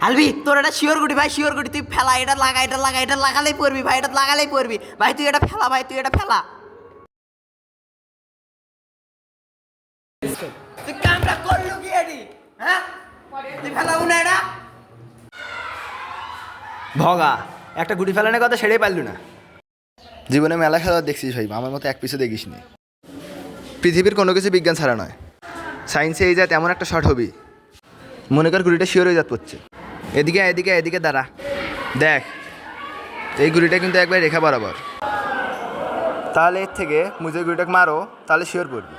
আলবি তোর এটা শিওর গুটি ভাই, শিওর গুটি, তুই ফেলা, এটা লাগা, এটা লাগা, এটা লাগালেই পড়বি ভাই, এটা লাগালেই পড়বি ভাই, তুই এটা ফেলা ভাই, তুই এটা ফেলা। তুই কামটা করলু কি এডি? হ্যাঁ, তুই ফেলাবো না এটা। ভগা একটা গুটি ফেলানোর কথা সেটাই পারলু না। জীবনে মেলা খেলা দেখছিস ভাই, আমার মতো এক পিছু দেখিস নি। পৃথিবীর কোনো কিছু বিজ্ঞান ছাড়া নয়। সায়েন্সে এই জাত এমন একটা শট হবি, মনে কর গুলিটা শিওর হয়ে জাত পড়ছে। এদিকে এদিকে এদিকে দাঁড়া, দেখ এই গুলিটা কিন্তু একবার রেখা বরাবর। তাহলে এর থেকে মুজে গুলিটাকে মারো, তাহলে শিওর পড়বি।